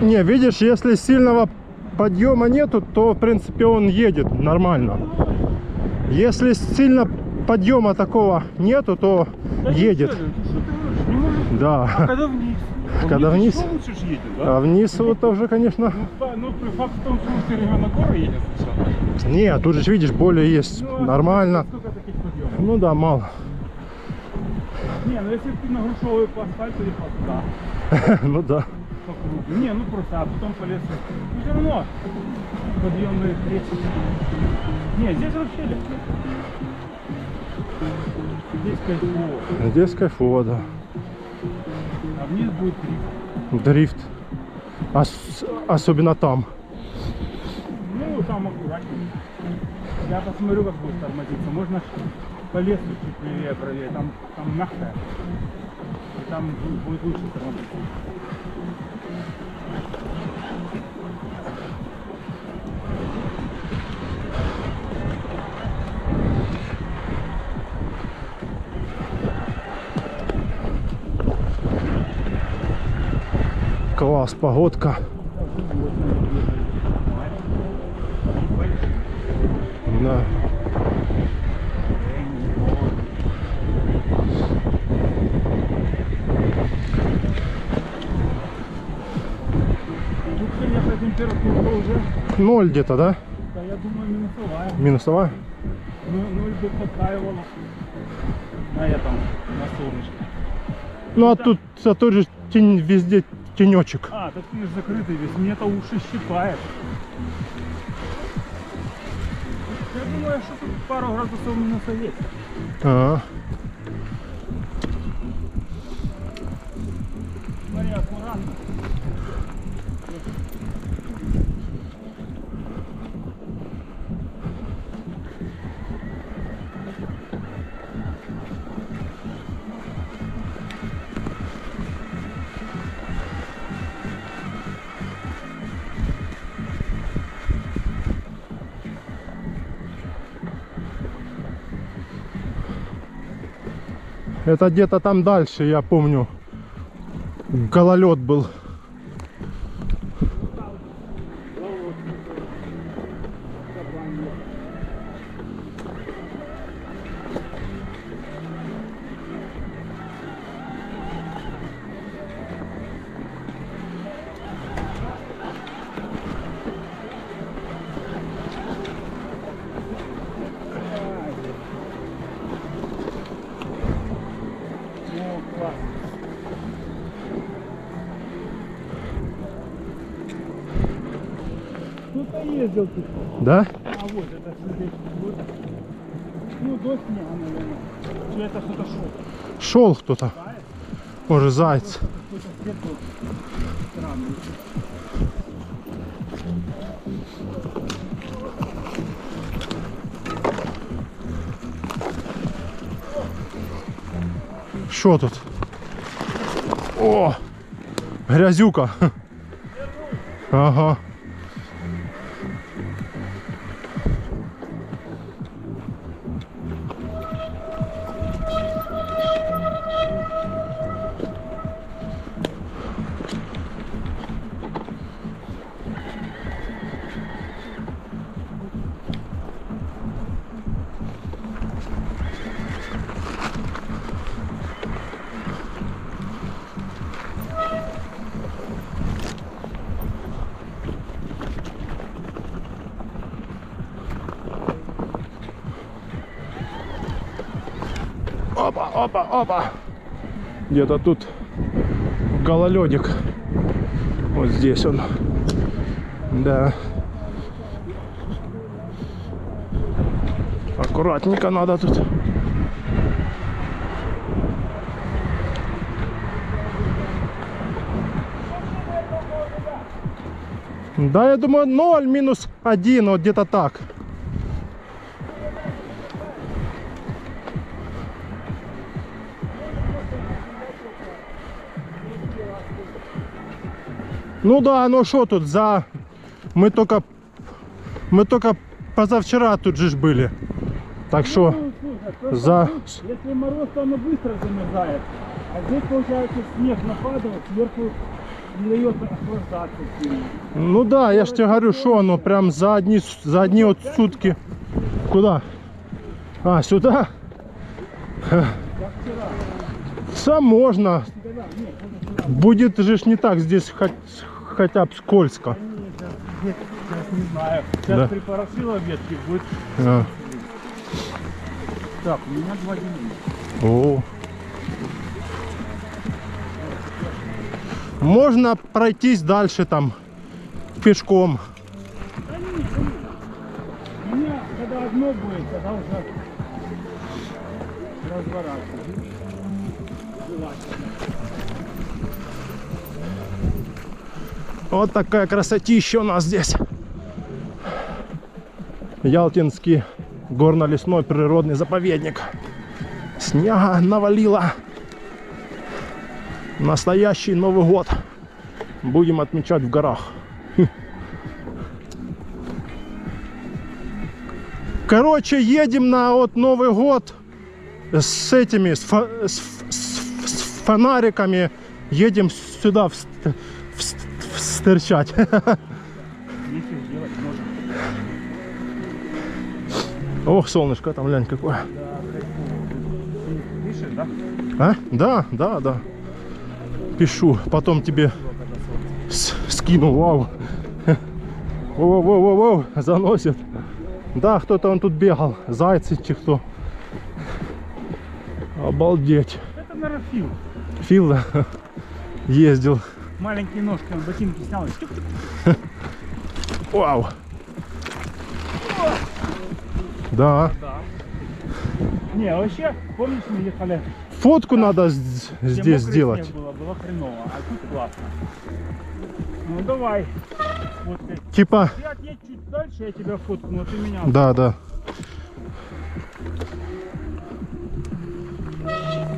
Не, видишь, если сильного подъема нету, то в принципе он едет нормально. Если сильно подъема такого нету, то Да едет. Что ты говоришь? Не может... Да. А когда вниз? Когда вниз? Еще лучше ж едет, да? А вниз вот тоже, конечно. Ну, факт в том, что мы все время на горы едем сначала. Не, тут же видишь, более есть Ну, а нормально. сколько таких подъемов? Ну да, мало. Не, ну если бы ты на грушевую по асфальту ехал туда, Ну да. по кругу. Не, ну просто, а потом по лесу. Ну все равно подъемные встречи. Не, здесь вообще легко. Здесь кайфово. Здесь кайфово, да. А вниз будет дрифт. Дрифт. Особенно там. Ну, там аккуратнее. Я посмотрю, как будет тормозиться. Можно по лесу чуть левее, правее. Там мягкая. И там будет лучше тормозиться. Класс, погодка. Да. Тут, конечно, температура уже, 0 где-то, да? да, я думаю, минусовая. Минусовая? Ну, 0 бы подтаивало на этом, на солнышке. Ну а тут же везде тенечек. А, так ты же закрытый весь, мне-то уши щипает. Я думаю, что тут пару градусов минуса есть. А, Смотри, аккуратно. это где-то там дальше, я помню. Гололед был. Ну, класс. Кто-то ездил тут. Да? А вот это здесь. Вот. Ну, до снега, наверное. Или это кто-то шел? Шел кто-то. Да, это Может, заяц. какой-то свет был странный. Что тут? О! Грязюка. Ага. Опа, опа, опа. Где-то тут гололедик. Вот здесь он. Да. Аккуратненько надо тут. Да, я думаю, 0, -1, вот где-то так. Ну да, ну что тут за... Мы только позавчера тут же ж были. Так что Ну, слушай, за... если мороз, то оно быстро замерзает. А здесь, получается, снег нападает, сверху не дает охлаждаться сильно. Ну да, я ж тебе говорю, что оно прям за одни вот сутки. Куда? А, сюда? Как вчера. Сам можно. Да, нет, это вчера. Будет же ж не так здесь хотя бы скользко. Сейчас не знаю. Сейчас Да. припорошила ветки, будет. А. Так, у меня 2 дня. О. Можно пройтись дальше там пешком. Да нет, да нет. У меня когда одно будет, тогда уже разворачивать. Желательно. Вот такая красотища у нас здесь. Ялтинский горно-лесной природный заповедник. Снега навалило. Настоящий Новый год. Будем отмечать в горах. Короче, едем на вот Новый год с этими, с фонариками. Едем сюда стырчать. Если сделать, можно. Ох, солнышко там, глянь, какое. Да, кайфово. Ты пишешь, да? А? Да, да, да. Пишу, потом тебе скину. Вау. Воу, заносит. Да, кто-то он тут бегал. Зайцы чи кто. Обалдеть. Это, наверное, Фил. Фил, да, ездил. Маленькие ножки, он ботинки снял и тюк-тюк. Вау. Да. Да. Не, вообще, помнишь, мы ехали, Фотку надо где здесь мокрый сделать. снег было хреново, а тут классно. Ну давай. Вот ты. Типа, Ты отъедь чуть дальше, я тебя фоткну, а ты меня. да, да.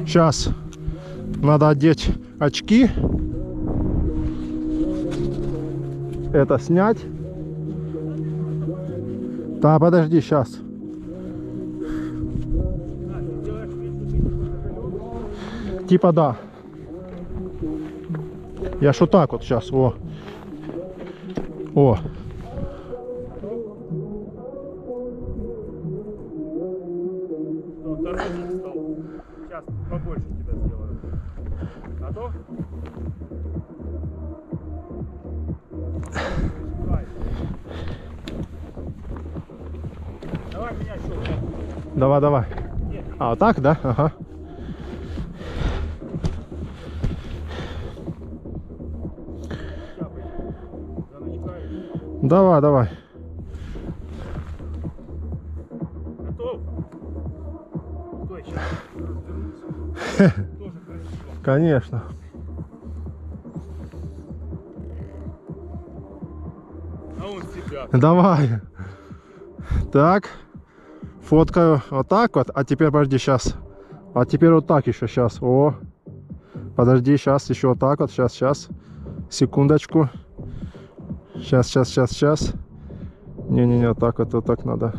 Сейчас надо одеть очки. Это снять. Да, подожди, сейчас. Типа да. Я ж вот так вот сейчас. О. О. Ну, дорожник стал. Сейчас побольше тебя сделаю. Готов? Давай меня щелкнем. Давай, давай. Нет, А, вот так, да? Ага. шляпой заночкаешь. Давай, давай. Готов? Стой, сейчас развернусь. Тоже красиво. Конечно. А он себя. Давай. Так. Фоткаю вот так вот. А теперь, подожди, сейчас. А теперь вот так еще, сейчас. О. Подожди, сейчас еще вот так вот. Сейчас. Секундочку. Сейчас. Не-не-не, вот так надо.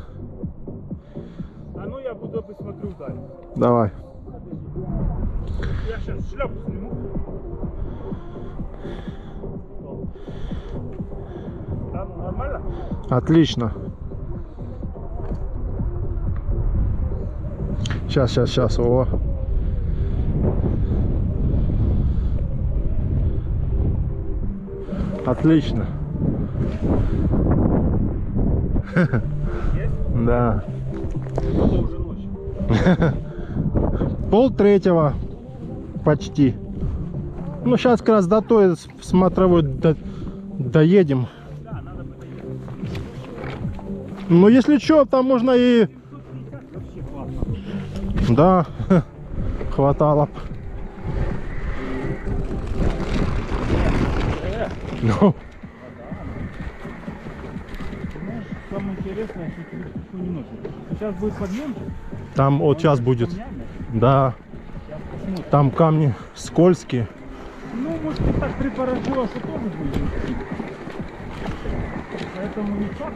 А ну я буду посмотрю вдаль. Давай. Я сейчас шляпу сниму. Да, ну нормально? Отлично. Сейчас. О. Отлично. Есть? Да. Это уже ночь. 2:30 почти. Ну, сейчас как раз до той смотровой доедем. Да, надо бы доехать. Ну, если что, там можно и... 550 вообще классно. Да, хватало б. Ну, Знаешь, самое интересное, что тебе пешку не носит. Сейчас будет подъемчик. там вот сейчас он будет. с камнями. Да, Сейчас посмотрим. там камни скользкие. Ну, может, и так припорожило, что тоже будет идти. Поэтому не факт.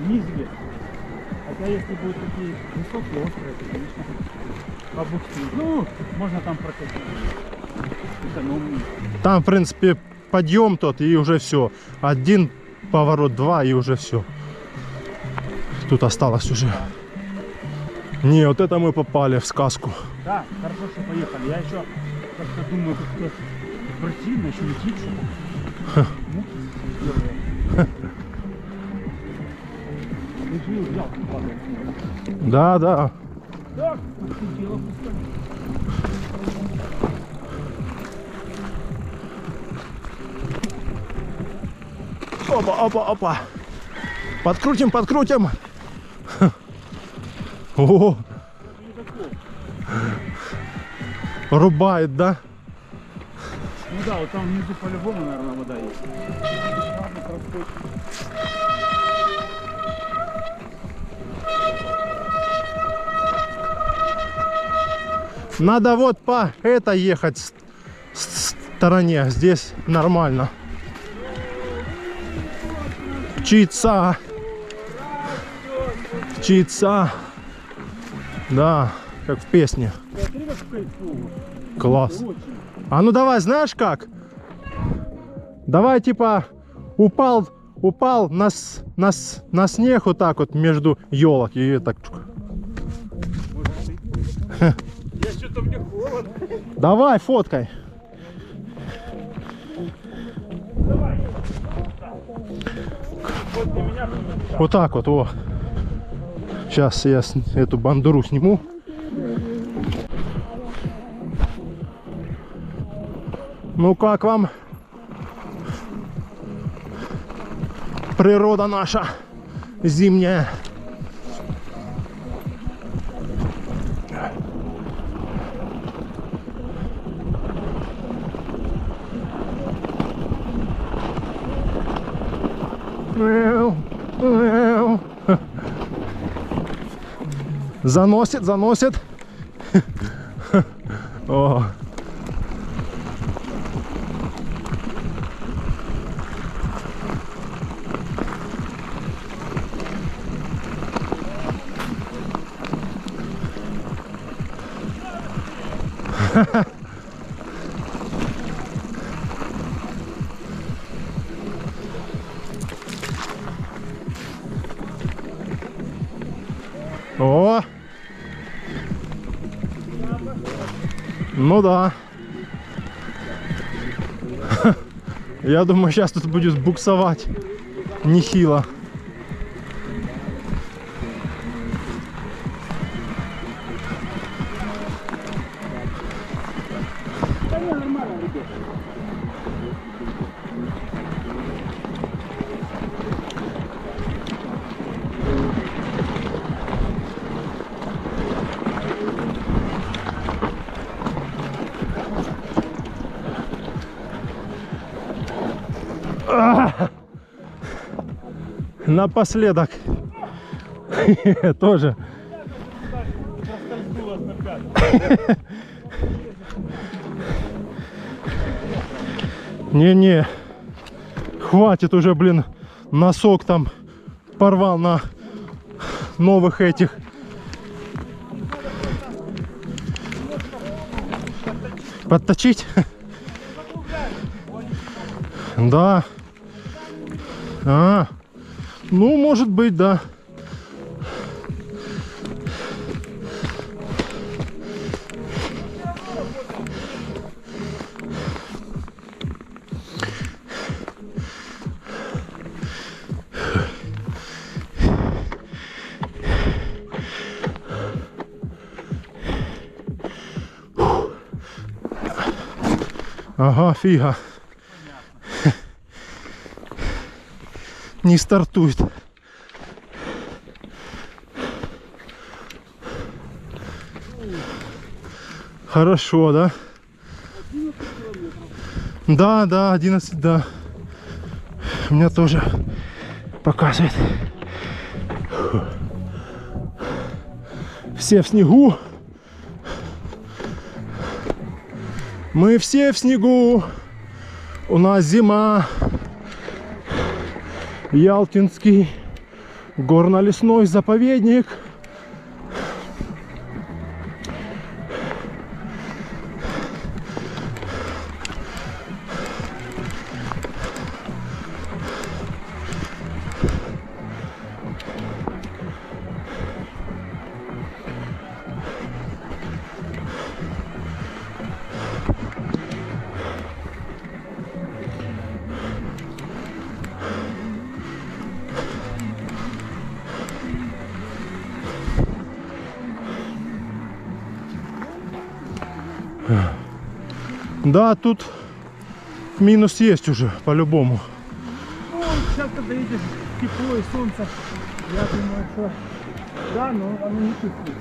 Неизвестно. Хотя если будут такие высокие, острые, то, конечно, побуксуют. Ну, можно там прокатить. Экономный. Там, в принципе, подъем тот и уже все. Один поворот, два и уже все. Тут осталось уже. Не, вот это мы попали в сказку. Да, хорошо, что поехали. Я еще как-то думаю, как-то противно, еще летит что-то. Решил, взял, падает. Да, да. Так, дело пускай. Опа, опа, опа. Подкрутим, подкрутим. О, рубает, да? Ну да, вот там внизу по-любому, наверное, вода есть. Ладно, проскочим. Надо вот по это ехать стороне. Здесь нормально. Чица. Чица. Да, как в песне. Смотри, как кайфово. Класс. Очень. А ну давай, знаешь как? Давай типа упал на снег вот так вот между елок и так. Я что-то мне холодно. Давай, фоткай. Давай. Вот для меня. Вот так вот, о. Сейчас я эту бандуру сниму. Ну как вам? Природа наша зимняя. Заносит, заносит. О. О! Ну да. Я думаю, сейчас тут будет буксовать нехило. Да не, нормально, ребят. Напоследок. Тоже. Проскользнуло на пятку. Не-не. Хватит уже, блин. Носок там порвал на новых этих. Подточить? Да. А, ну, может быть, да. Ага, фига. Не стартует. Хорошо, да? Да, да, 11, да. У меня тоже показывает. Все в снегу. Мы все в снегу. У нас зима. Ялтинский горно-лесной заповедник. Да, тут минус есть уже, по-любому. Ну, сейчас, когда видишь тепло и солнце, я думаю, что да, но оно не чувствуется.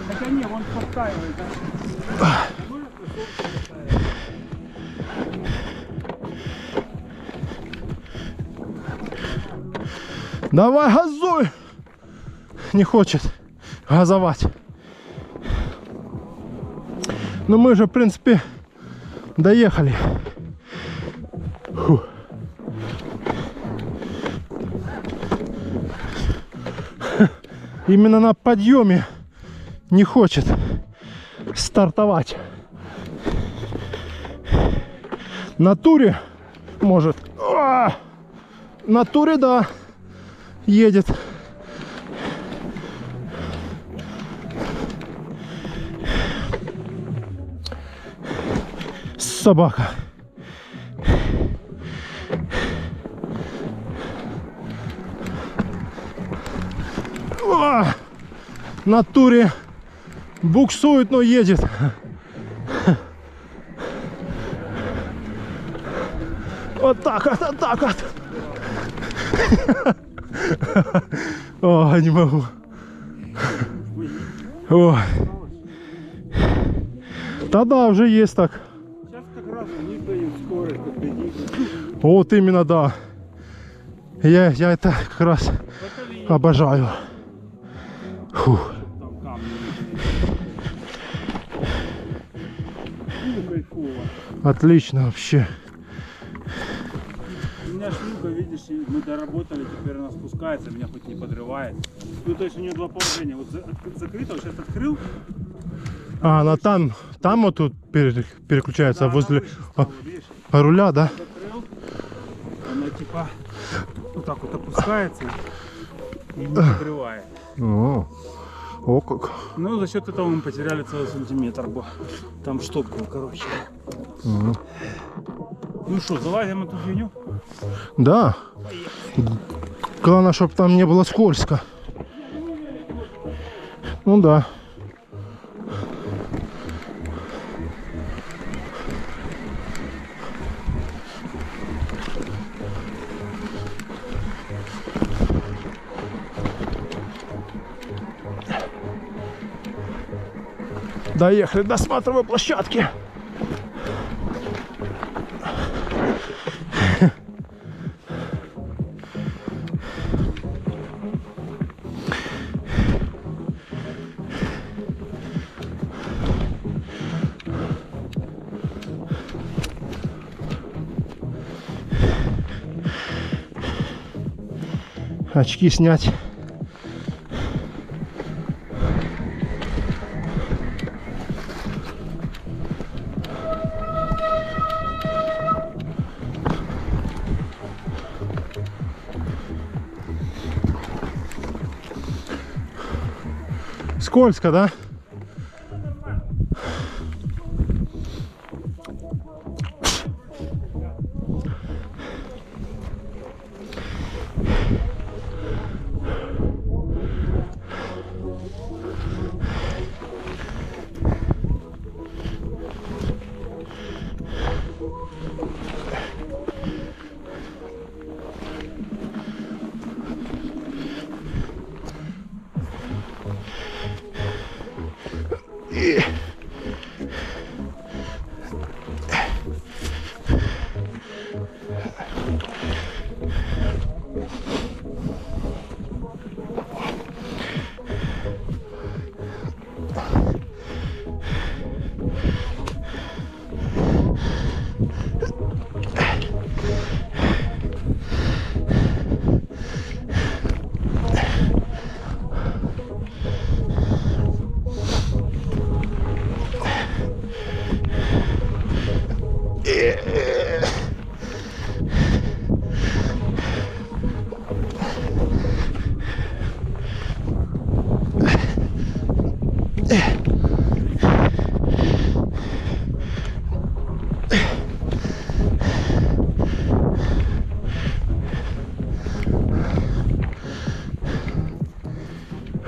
Хотя не, вон подтаивает, да? Давай, газуй! Не хочет газовать. Но мы же, в принципе, доехали. Фу. Именно на подъеме не хочет стартовать. На туре может. На туре, да, едет. Собака. На туре буксует, но едет. Вот так вот, вот так вот. О, не могу. Ой. Да, уже есть так. Сейчас как раз у них дают скорость, подпредик. Вот именно, да. Я это как раз обожаю. Фух. Там камни. Ну, кайфово. Отлично вообще. У меня шлюпка, видишь, и мы доработали, теперь она спускается, меня хоть не подрывает. Ну, то есть у нее два положения. Вот закрыто, вот сейчас открыл. А, она там вот тут переключается Да, возле она выше стала, видишь? руля, да? Закрыл, она типа вот так вот опускается и не подрывает. О, как. Ну, за счет этого мы потеряли целый сантиметр, бо там штоп был, короче. Ну что, залазим эту фигню? Да. Главное, чтобы там не было скользко. Ну да. Доехали до смотровой площадки. Очки снять. Скользко, да?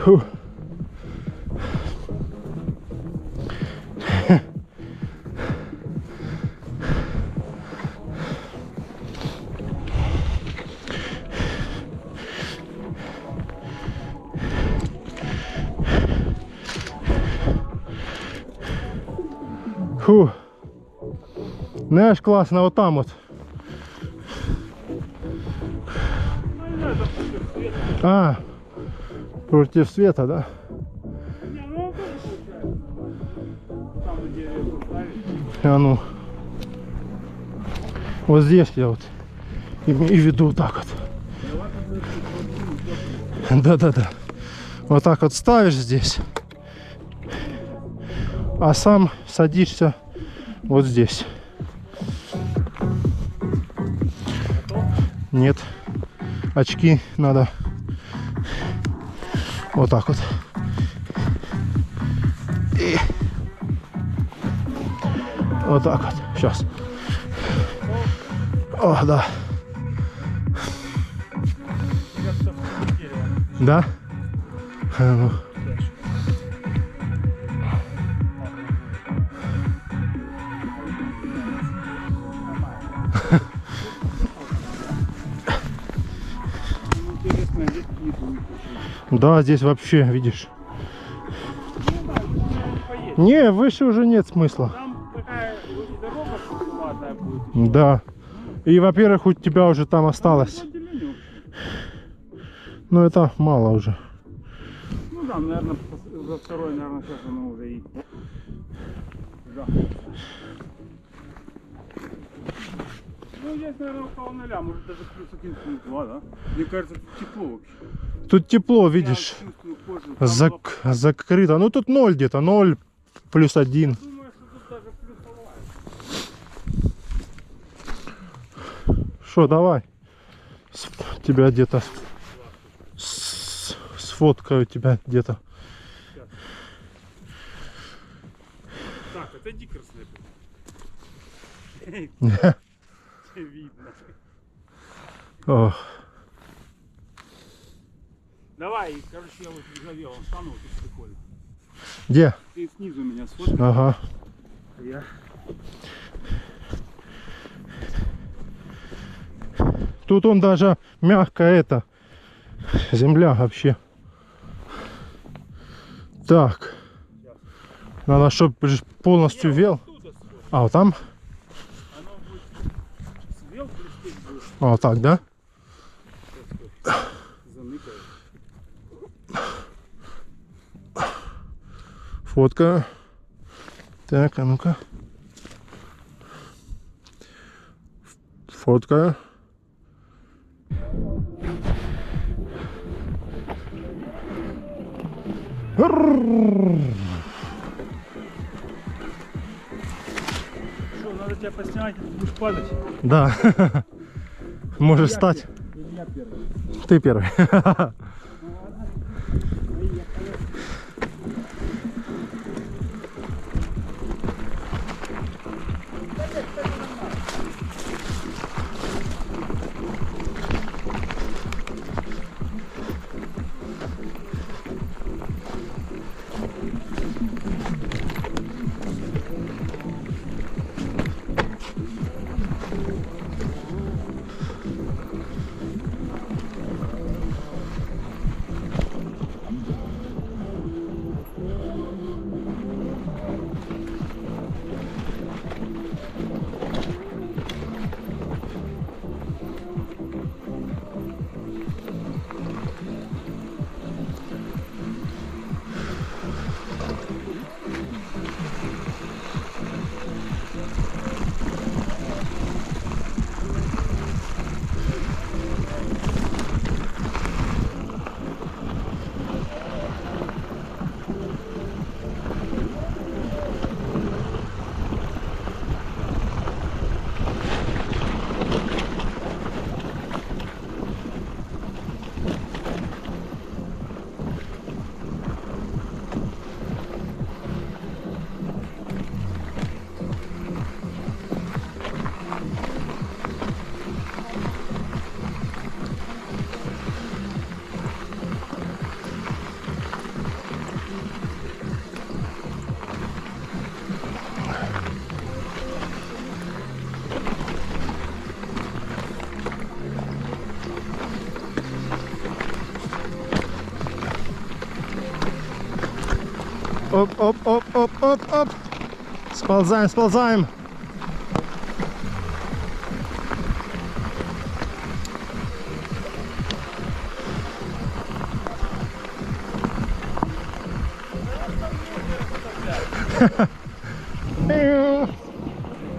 Фу. Фу. Знаешь, классно, вот там вот. Ну, не знаю, допустим, свет. А, против света, да? Не, ну он тоже получается. Там, где деревья поставить. А ну. Вот здесь я вот и веду вот так вот. Да-да-да. Вот так вот ставишь здесь. А сам садишься вот здесь. Нет. Очки надо. Вот так вот. И вот так вот. Сейчас. О, да. Да? А ну. Интересно, здесь не будет. Да, здесь вообще, видишь. Поедем. Не, выше уже нет смысла. Там такая дорога крутоватая будет. Да. И, во-первых, у тебя уже там осталось. Но это мало уже. Ну да, наверное, за второй, наверное, сейчас оно уже и... Да. Ну, здесь, наверное, около 0, может даже плюс 1, плюс 2, да? Мне кажется, тут тепло вообще. Тут тепло, видишь, Я чувствую кожу. Там было- закрыто. Ну тут 0 где-то, 0 плюс 1. Думаю, что тут даже плюсовая. Что, давай. Тебя где-то сфоткаю тебя где-то. Так, отойди, красный. Видно. Ох. Давай, короче, я вот завел, встану, вот тут прикольно. Где? Ты снизу меня сфоткай. Ага. Я. Тут он даже мягко это. Земля вообще. Так. Надо, чтобы полностью вел. Оттуда сфоткай. А, вот там? Оно будет свел, блестеть будет. А, вот так, да? Заныкаю. Фотка. Так, а ну-ка. Фотка. Что, надо тебя поснимать, будешь падать? Да. Можешь стать. Или я первый? Ты первый. Оп, оп, оп, оп, оп, оп. Сползаем, сползаем.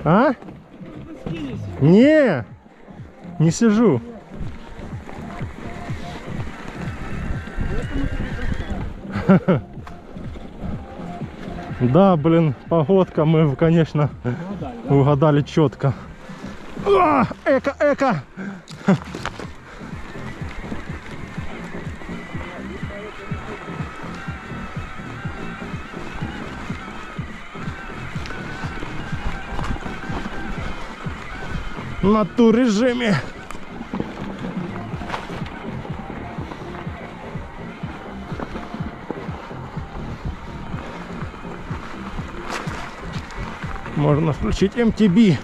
А? Не сижу. Да, блин, погодка, мы, конечно, угадали четко. Эко, эко! На туррежиме. Можно включить MTB.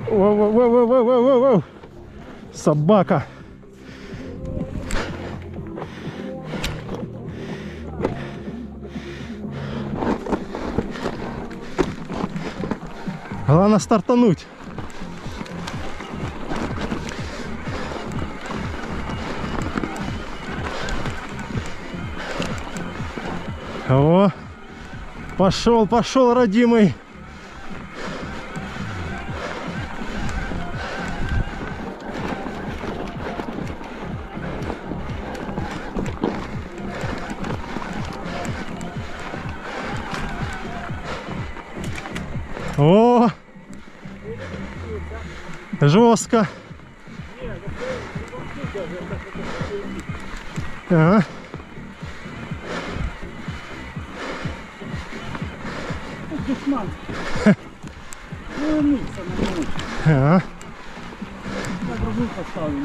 Воу-воу-воу-воу-воу-воу-воу. Собака. Главное стартануть. О, пошел, пошел, родимый. О, жестко. Ага. Душман. Вернуться на него. Ага. Я другую поставлю.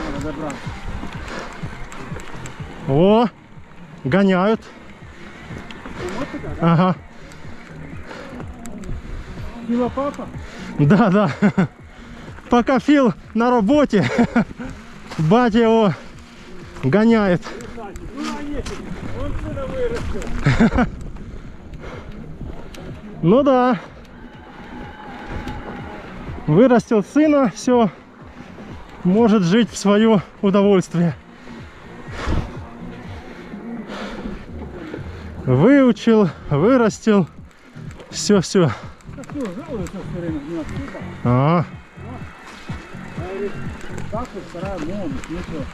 Надо забрать. О, гоняют. Вот такая, да? Ага. Фила папа. Да, да. Пока Фил на работе, батя его гоняет. Ну, а нефиг. Он сюда вырастет. Ну да. Вырастил сына, все. Может жить в свое удовольствие. Выучил, вырастил. Все. Так что, жалуется все время. Не отсюда. А, Говорит, так вот вторая молодость. Ну что?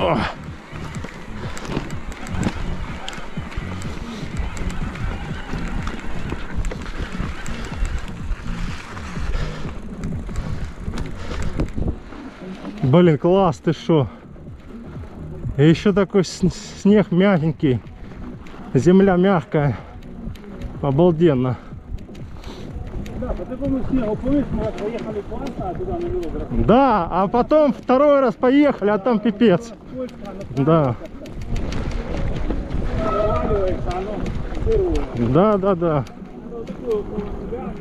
о. Блин, класс, ты шо? И еще такой снег мягенький. Земля мягкая. Обалденно. Да, по такому снегу, помнишь, мы поехали классно, а туда на велоград. Да, а потом второй раз поехали, а там пипец. Да. Заваливается, оно сырое. Да. Вот такое около себя.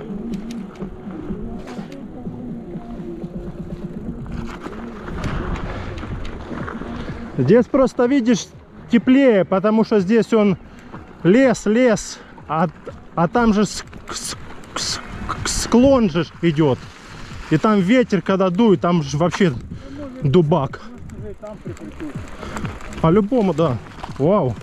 Здесь просто, видишь, теплее, потому что здесь он лес, а там же склон же идет. И там ветер, когда дует, там же вообще дубак. Уже там прикрепил. По-любому, да. Вау.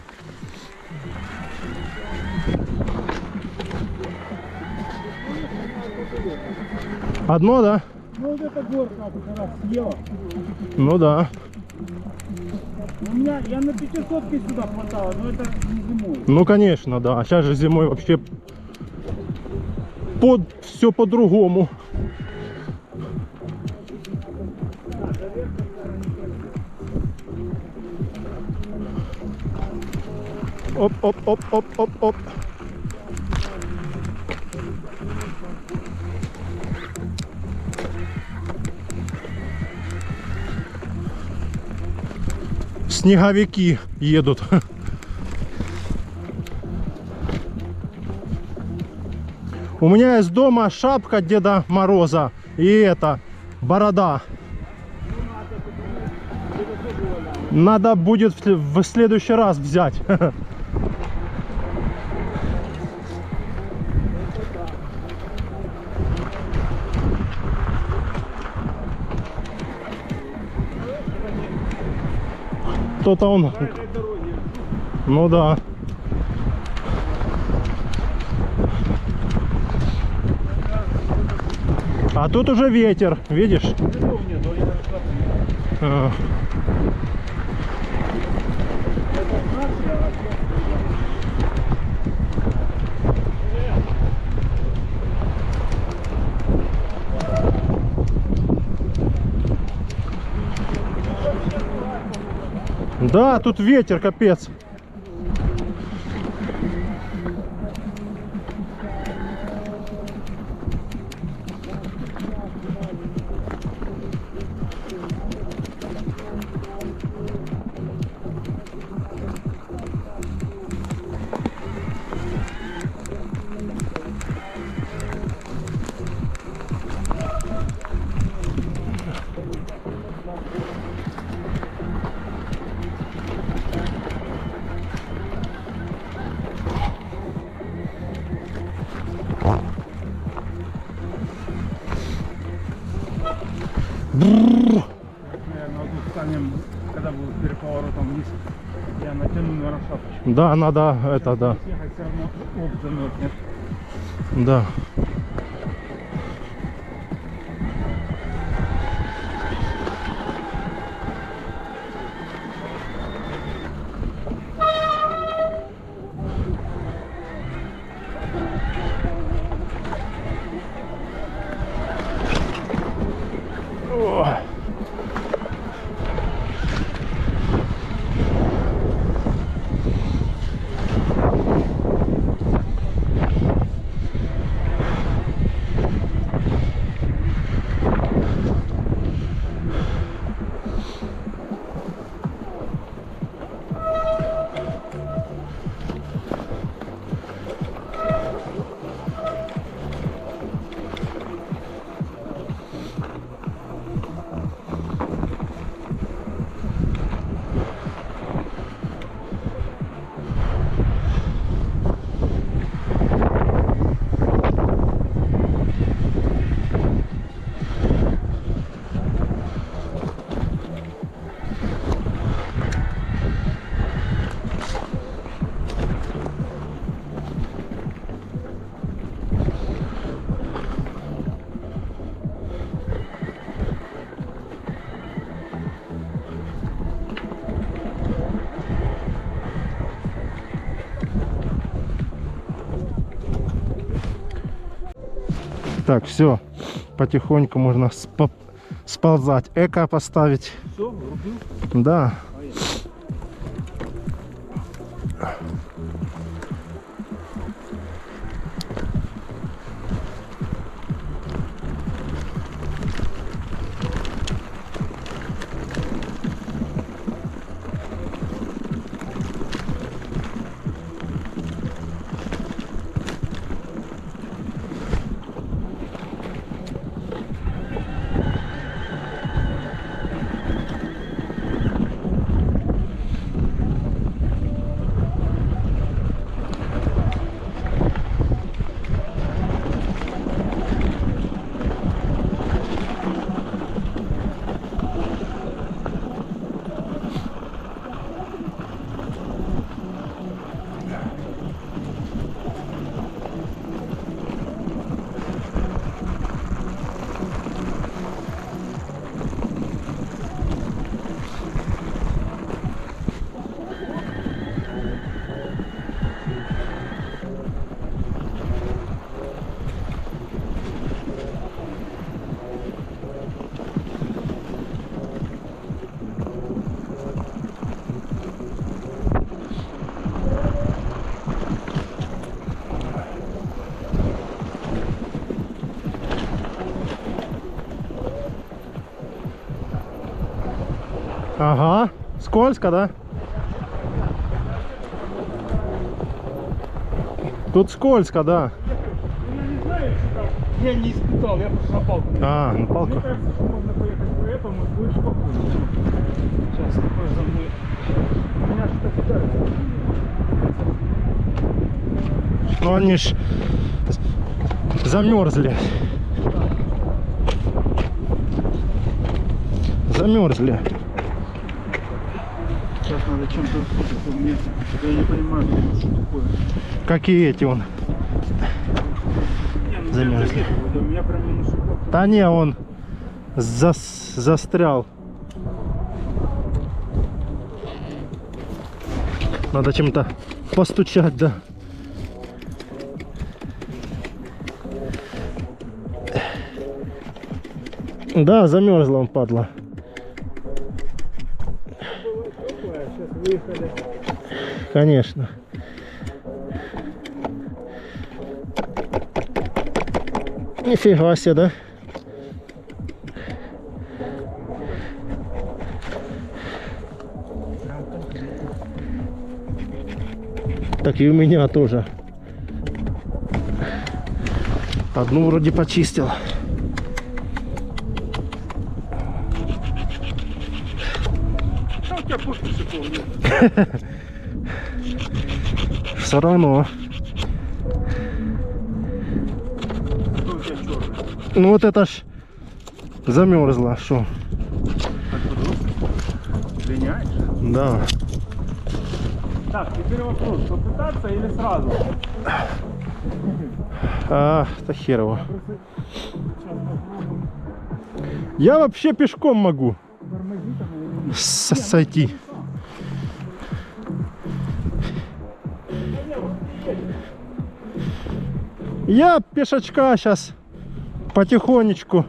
Одно, да? Ну вот эта горка тут раз съела. Ну да. У меня, я на 500-ке сюда хватало, но это не зимой. Ну конечно, да. Сейчас же зимой вообще все по-другому. Оп. Снеговики едут. У меня есть дома шапка Деда Мороза и это, борода. Надо будет в следующий раз взять. Кто-то он... Ну да. А тут уже ветер, видишь? А. Да, тут ветер, капец. Наверное, вот тут станем, когда будет перед поворотом вниз, я натяну, наверное, шапочку. Да, надо это, да. Ехать все равно об замерзнет. Да. Так, все, потихоньку можно сползать. Эко поставить. Все, врубил? Да. Ага, скользко, да? Тут скользко, да. Я не знаю, Я не испытал, я просто на палку. А, на палку. Мне кажется, что можно поехать по этому и будет спокойно. Сейчас такой за мной. Меня что-то кидает. Ну они ж замерзли. Замерзли. Сейчас надо чем-то мне. Я не понимаю, что такое. Какие эти он? Не, ну Замерзли. у меня прям минус упал. Да не, он застрял. Надо чем-то постучать, да. Да, замерзла он, падла. Сейчас выехали. Конечно. Нифига себе, да? Так и у меня тоже. Одну вроде почистил. Что у тебя пушки шиповые? Все равно. Что у тебя черный? Ну вот это ж замерзло, что? Как подушка? Линяешь? Да. Так, теперь вопрос, попытаться или сразу? А, это херово. Я вообще пешком могу сойти. Я пешочка сейчас потихонечку.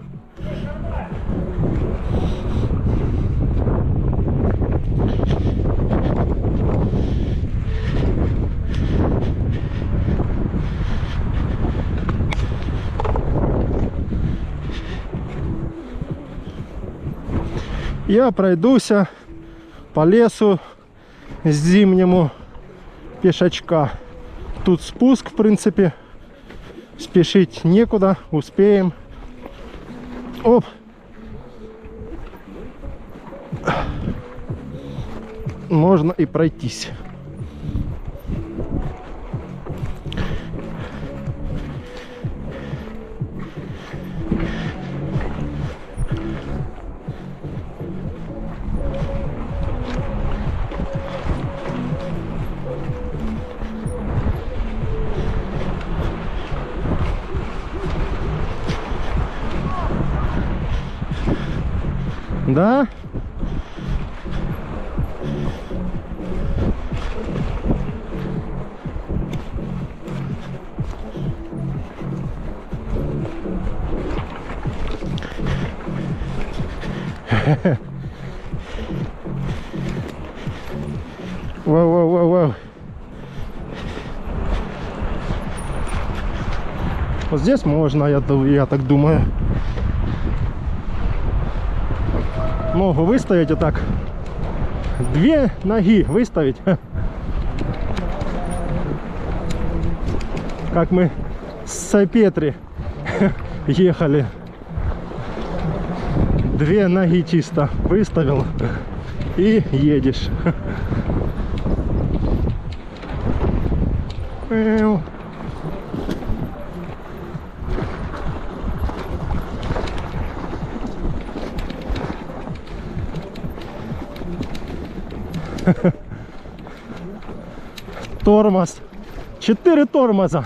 Я пройдуся по лесу зимнему пешочка. Тут спуск, в принципе, спешить некуда, успеем. Оп! Можно и пройтись. Да? Вау. Вот здесь можно, я так думаю. Ногу выставить вот так. Две ноги выставить. Как мы с Сайпетри ехали. Две ноги чисто выставил и едешь. Тормоз. 4 тормоза.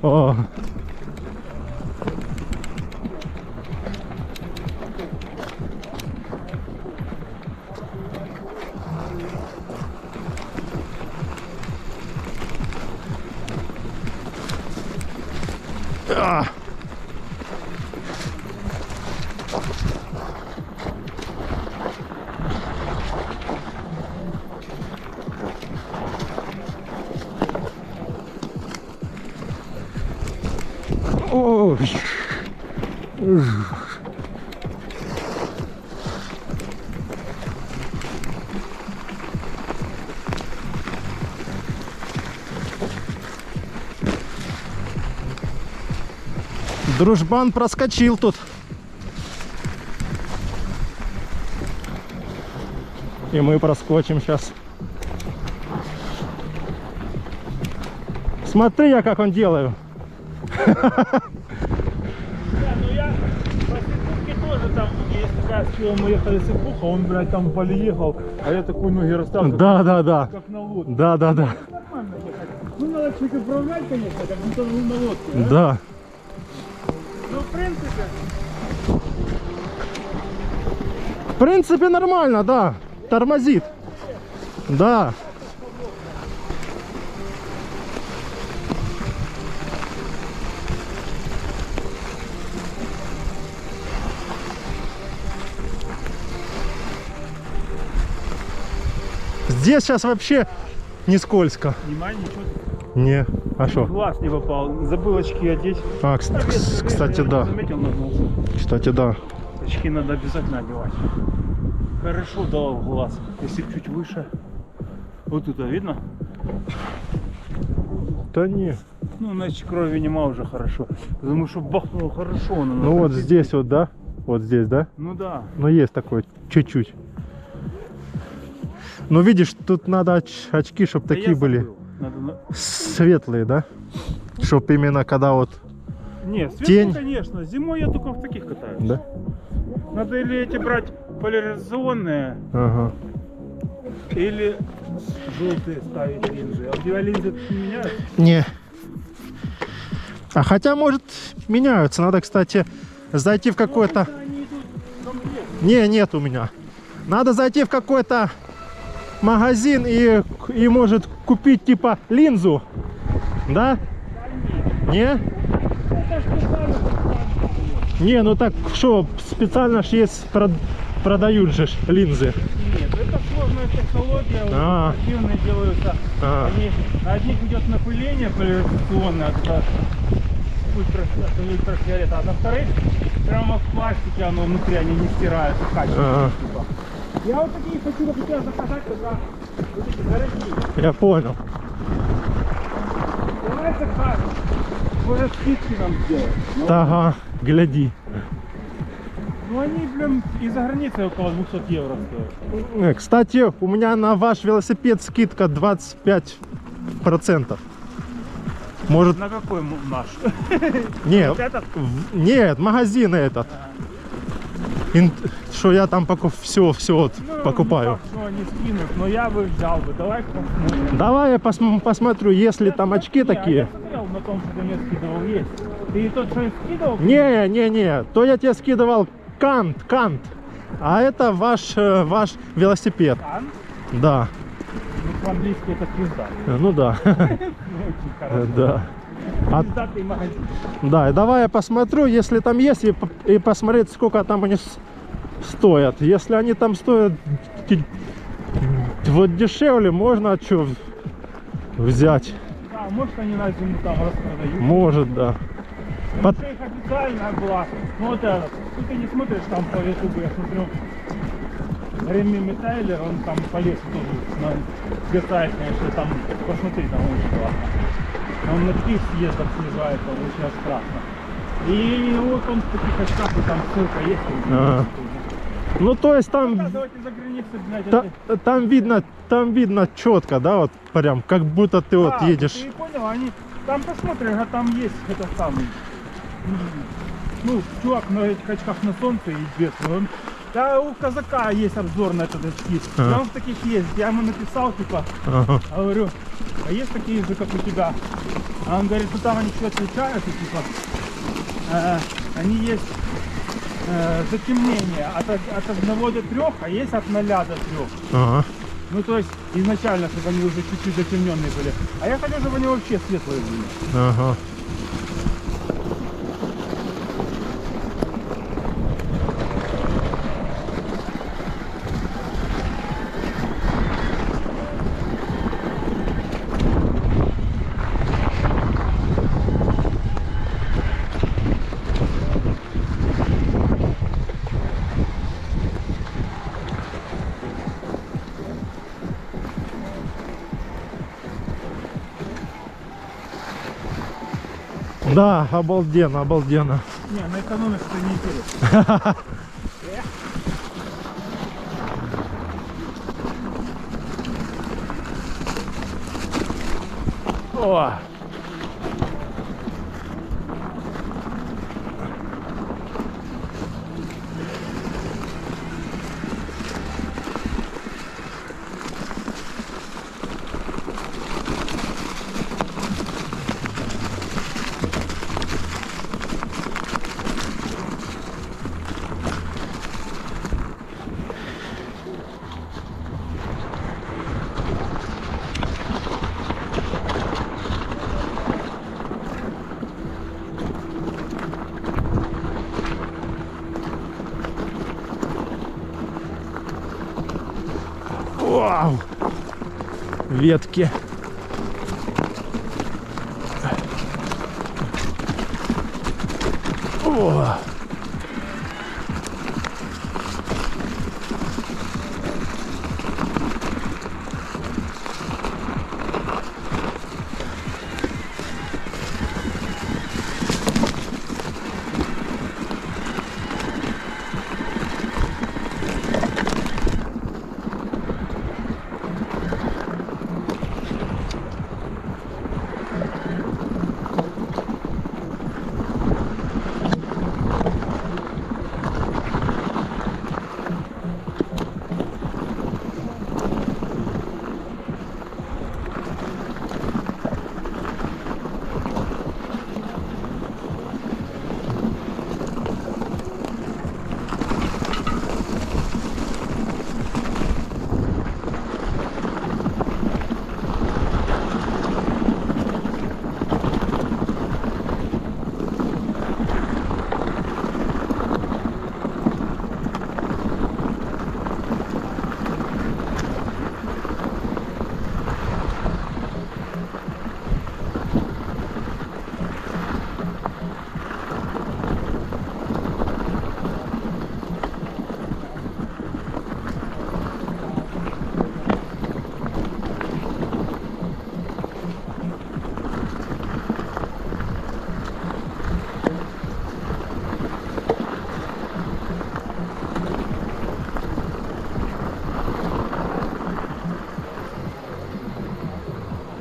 О. А. Ой. Дружбан проскочил тут. И мы проскочим сейчас. Смотри, я как он делаю. Ну я по Сыпухе тоже там есть такая схема, мы ехали с Сыпуха, он, блядь, там полиехал, а я такой ноги расставил, Да, да, да. как на лодке. Да, да, да. Нормально ехать. Ну надо чуть управлять, конечно, как будто на лодке, да? Да. Ну в принципе, В принципе, нормально, да. Тормозит. Да. Здесь сейчас вообще не скользко. внимание, ничего, Не. А в что? глаз не попал, забыл очки одеть. А, кстати, Я да. заметил, нагнулся. Кстати, да. Очки надо обязательно одевать. Хорошо дал в глаз. Если чуть выше. Вот тут видно? Да не. Ну, значит, крови нема уже хорошо. Потому что бахнуло хорошо. Он Ну вот здесь вот, да? Вот здесь, да? Ну да. Ну есть такое, чуть-чуть. Ну видишь, тут надо очки, чтобы Да такие я были забыл. Надо светлые, да? Чтоб именно когда вот, Не, светлый, Тень. конечно. Зимой я только в таких катаюсь. да? Надо или эти брать поляризационные, Ага. или желтые ставить линзы. А у тебя линзы не меняются? Не. А хотя, может, меняются. Надо, кстати, зайти в какой-то... Ну, они идут ко мне. Не, нет у меня. Надо зайти в какой-то магазин и может купить типа линзу. Да? Не? Не, ну так что, специально ж есть, продают же ж линзы. Нет, это сложная технология, А. спортивные делаются. А. Они, на одних идет напыление поляризационное от ультрафиолета, а на вторых прямо в пластике оно внутри, они не стираются качественно. Ага. Типа. Я вот такие хочу как у тебя заказать, когда вот эти дорогие. Я понял. Давай закажем. Может скидки нам сделать. Ну, Ага, гляди. ну они, блин, из-за границы около 200 евро стоят. Кстати, у меня на ваш велосипед скидка 25%. Может, На какой наш? нет, Вот этот? нет, магазин этот. Что я там все вот Ну, покупаю. не факт, что они скинут, но я бы взял бы. Давай посмотрим. Давай я посмотрю, если там очки Не, такие. Я смотрел на том, что ты мне скидывал, есть. Ты тот, что и скидывал? Не, то я тебе скидывал кант. А это ваш велосипед. Кан? Да. Ну, по-английски это звезда. Ну да. Ну, очень хорошо. Да. А- Звездатый магазин. Да, и давай я посмотрю, если там есть, и посмотреть, сколько там они стоят. Если они там стоят вот дешевле, можно что взять. Да, может они на зиму там распродают. Может, да. Под- Еще их официальная была. Ну вот этот. Ну, ты не смотришь там по ютубу, я смотрю. Реми Тайлер, он там по лесу тоже летает, конечно, там посмотри, там очень классно. Он на таких съездах съезжает, там очень страшно. И вот он в таких очках, и там ссылка есть. Ага. Ну, то есть там, Давайте за границей, блядь, там видно четко, да, вот прям, как будто ты вот Да, едешь. Ты понял, они там посмотри, а там есть это самый. Ну, чувак на этих очках на солнце и без. Он, да, у казака есть обзор на этот очки. Ага. Там таких есть. Я ему написал, типа, Ага. говорю, а есть такие же, как у тебя? А он говорит, ну там они все отличаются, типа, они есть затемнение от 1 до 3, а есть от 0 до 3. Ага. Ну, то есть, изначально, чтобы они уже чуть-чуть затемненные были. А я хочу, чтобы они вообще светлые были. Ага. Да, обалденно, обалденно. Не, на экономике это не интересно. О! Вау! Ветки. О!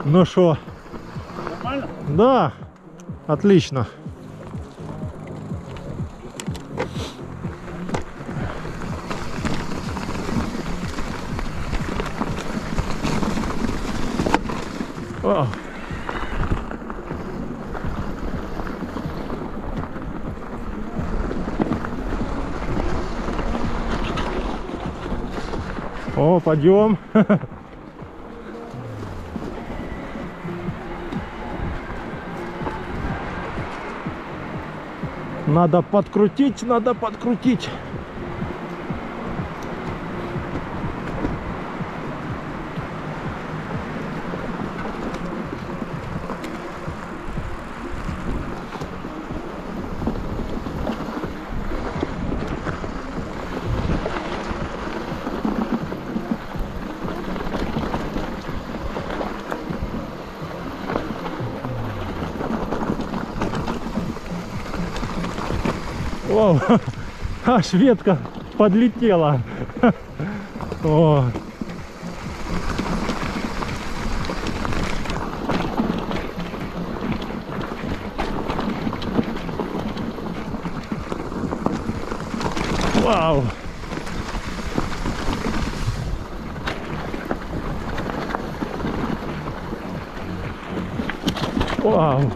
Ну что? Нормально? Да, отлично. О. О, подъем. Надо подкрутить, надо подкрутить. Вау, аж ветка подлетела. О. Вау. Вау.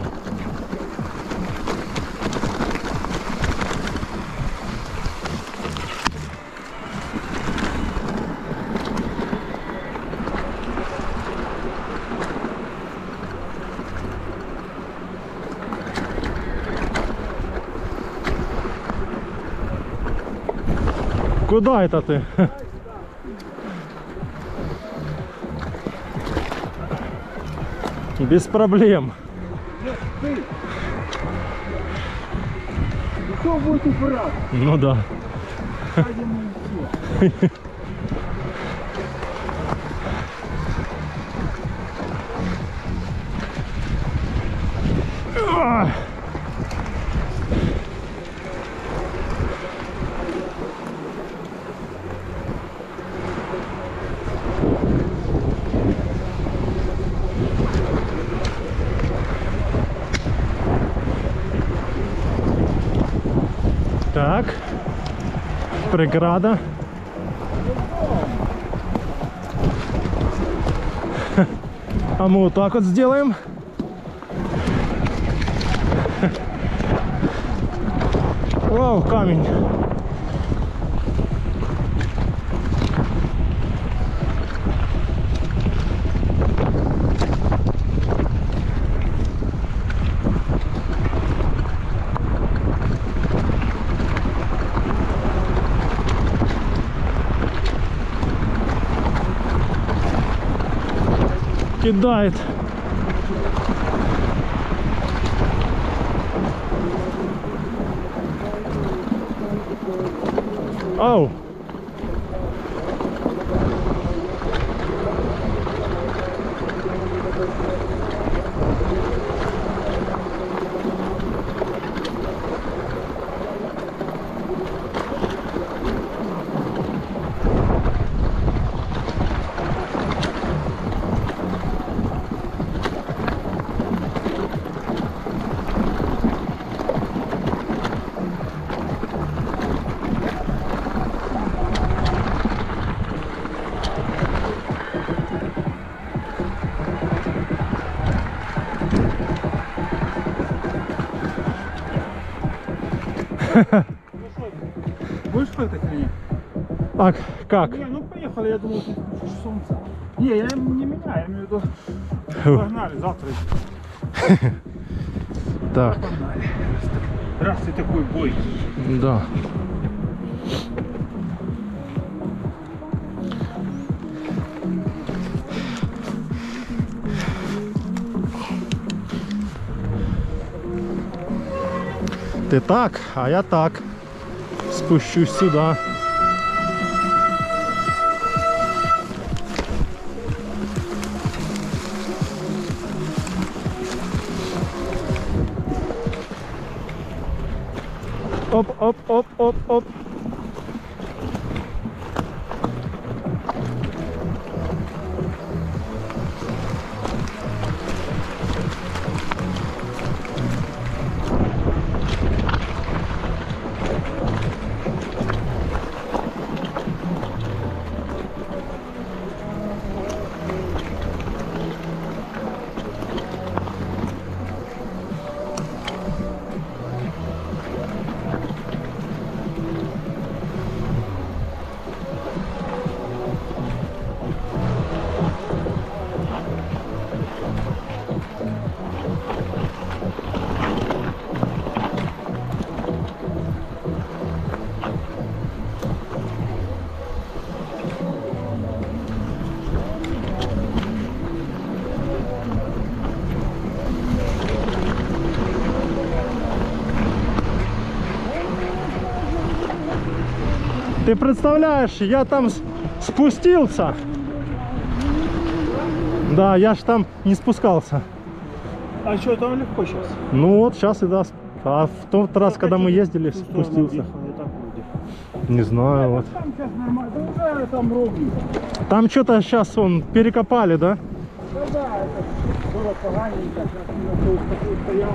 Куда это ты? Без проблем. Кто будет убирать? Ну да. Преграда. А мы вот так вот сделаем. Вау, камень. Кидает. Ау. Будешь фоткать или нет? А как? Не, ну поехали, я думал, что солнце. Не, я не меняю, я имею в виду. Погнали, завтра. Так, Погнали. Раз ты такой бойкий. да. Ты так, а я так. Спущусь сюда. Оп, оп, оп, оп, оп. Ты представляешь, я там спустился. Да, я ж там не спускался. А что, там легко сейчас? Ну вот, сейчас и да. А в тот раз, когда мы ездили, спустился. Не знаю, вот. Там сейчас нормально, да уже там ровненько. Там что-то сейчас он перекопали, да? Да, это было поганенько, сейчас такой стоял.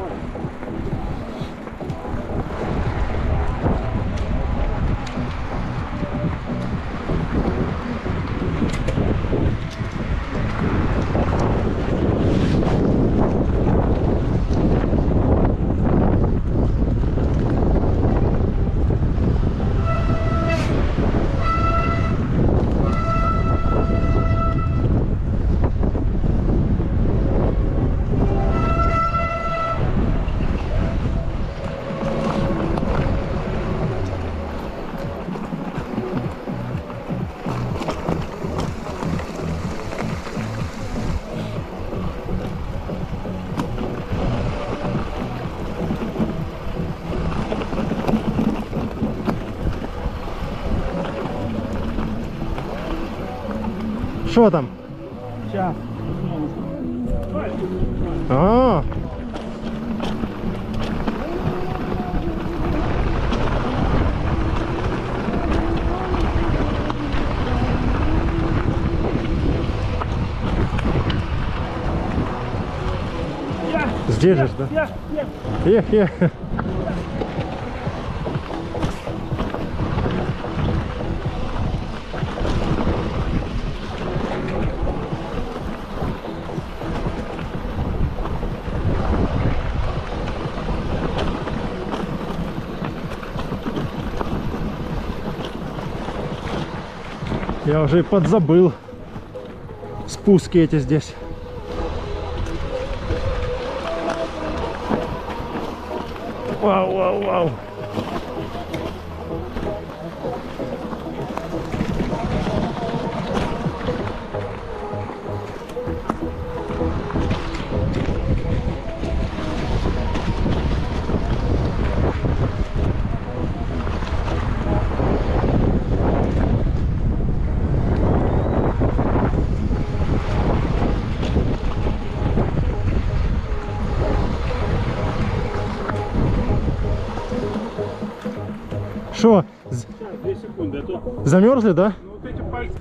Что там? Сейчас. А, здесь же, да? Ех, ех. Я уже и подзабыл спуски эти здесь. Вау, вау, вау. Что, Сейчас, 2 секунды, а то замерзли, да? ну, вот эти пальцы.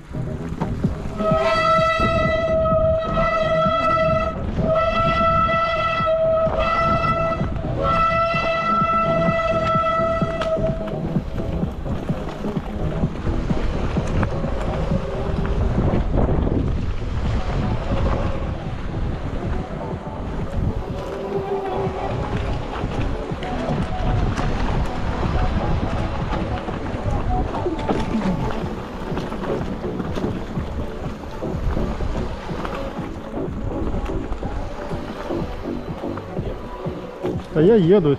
А я еду.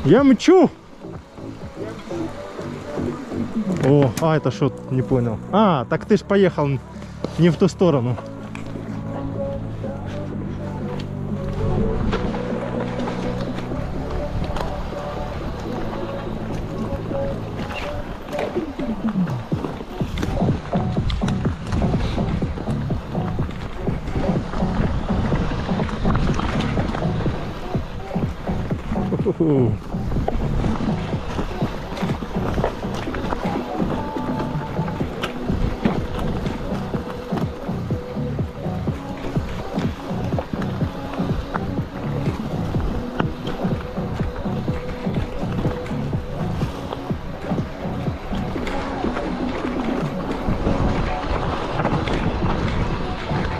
Я мчу. О, а это что? Не понял. А, так ты ж поехал не в ту сторону. Ху-ху.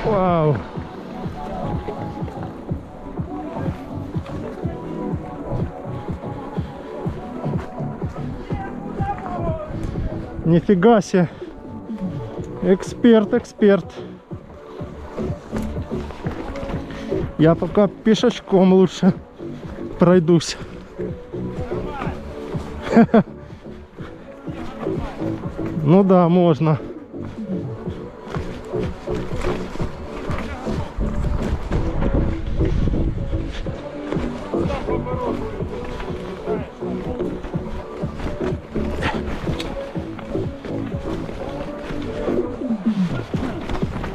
Вау. Нифига себе. Эксперт, эксперт. Я пока пешочком лучше пройдусь. Ну да, можно.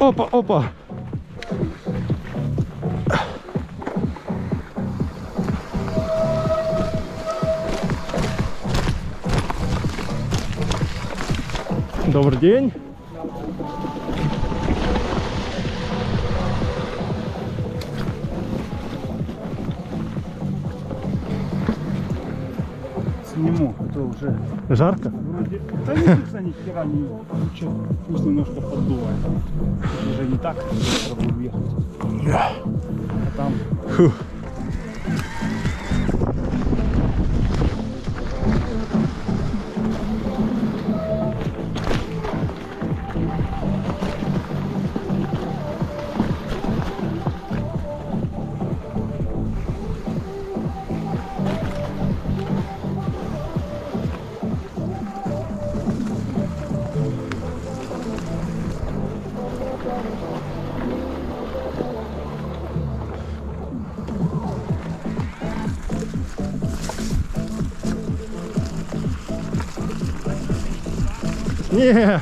Опа, опа. Добрый день. Сниму, а то уже Жарко? вроде. Да не, кстати, ни хера не. Ничего, пусть немножко поддувает. Тут уже не так, чтобы уехать. А там. Фух. Не.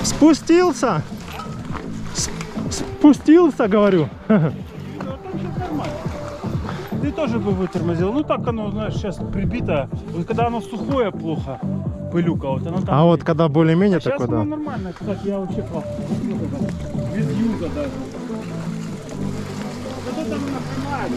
Спустился. Спустился, говорю. Ну, там сейчас нормально. Ты тоже бы вытормозил. Ну так оно, знаешь, сейчас прибито. Вот когда оно сухое, плохо. Пылюка, вот оно там. А вот когда более-менее сейчас такой, оно да. нормально, кстати, я вообще без юза даже. Зато там нажимает.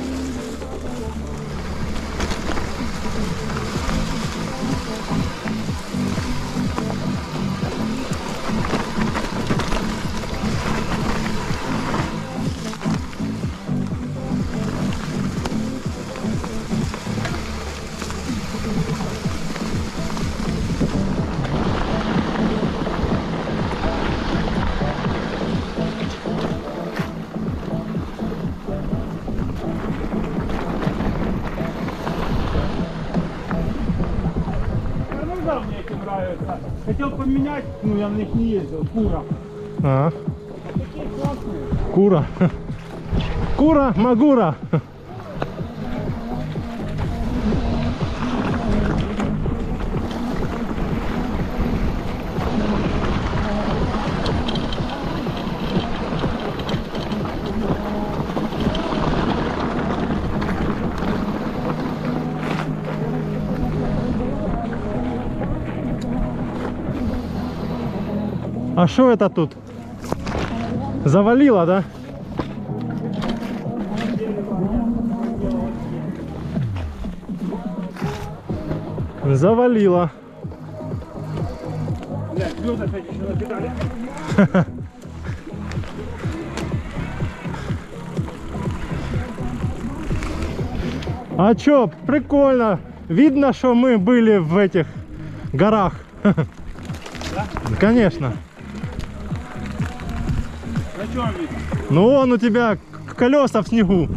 Да, мне эти нравятся. Хотел поменять, ну я на них не ездил, Кура. А, Такие классные. Кура. Кура Магура. А что это тут? Завалило, да? Завалило. Блядь, звезд опять еще на педали. А чё, прикольно. Видно, что мы были в этих горах. Да? Конечно. На чем видно? Ну вон у тебя колеса в снегу.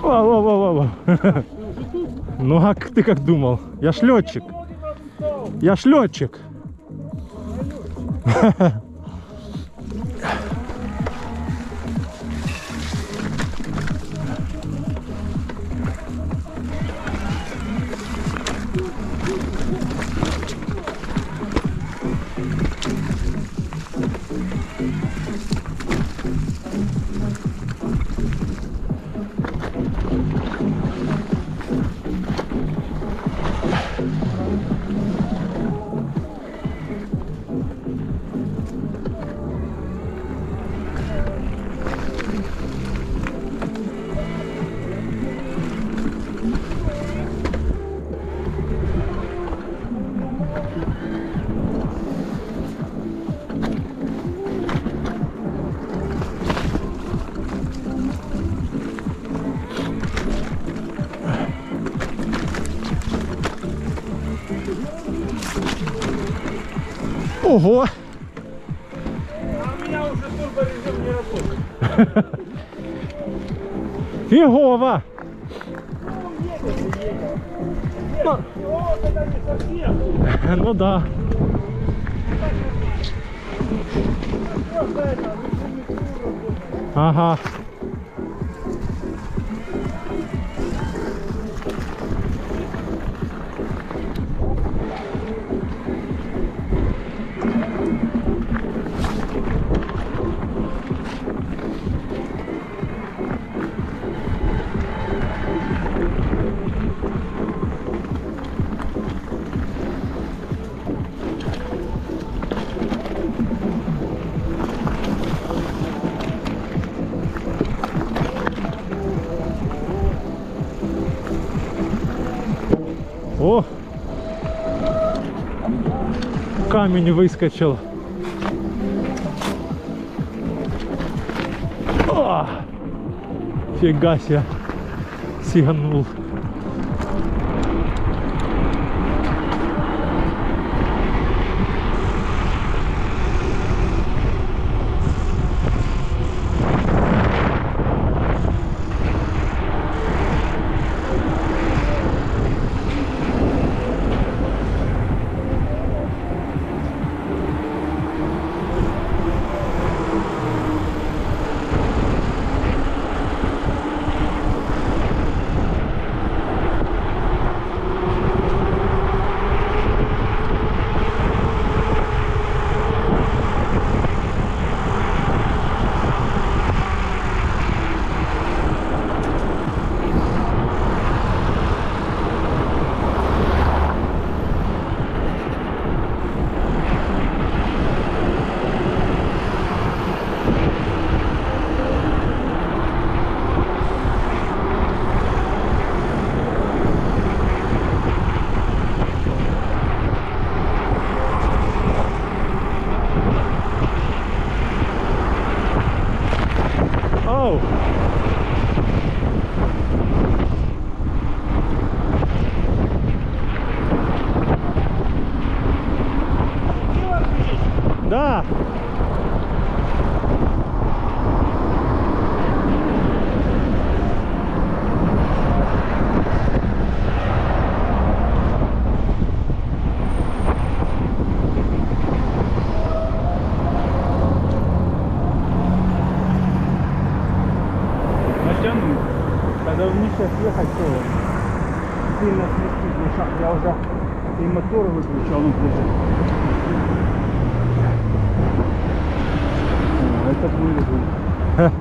Во-во-во-во. Ну а ты как думал? Я ж летчик. Я ж летчик. Ого! А у меня уже турборежим не работает. Фигово! Вот это не совсем. Ну да. Просто это, режим не работает. Ага. О! Камень выскочил. О! Фига себе. Сиганул. Оу! Да! Натянул. Когда вниз сейчас ехать, то сильно сместить на шаг. Я уже и мотор выключил, он лежит. Это вырезал. Это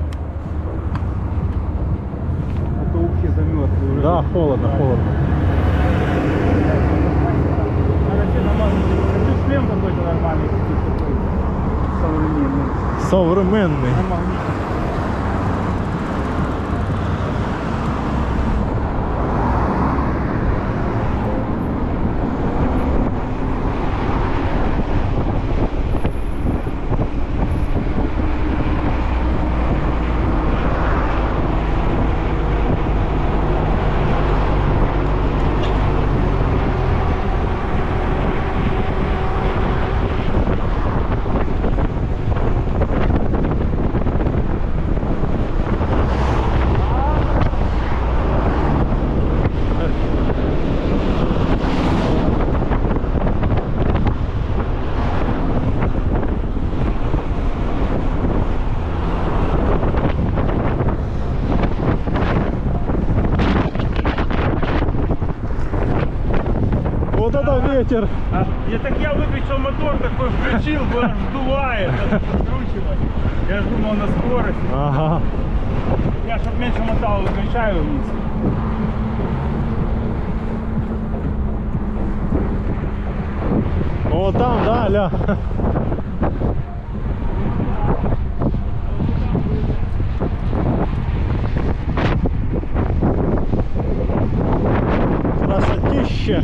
вообще замерзлый уже. Да, холодно, холодно. Надо тебе намазать. Хочу шлем какой-то нормальный. Такой современный. Современный. На магните. Вот это ветер. Я выключил мотор, такой включил, аж сдувает, скручивает. Я же думал на скорости. Ага. Я, чтоб меньше мотал, выключаю вниз. Вот там, да, ля. Красотища.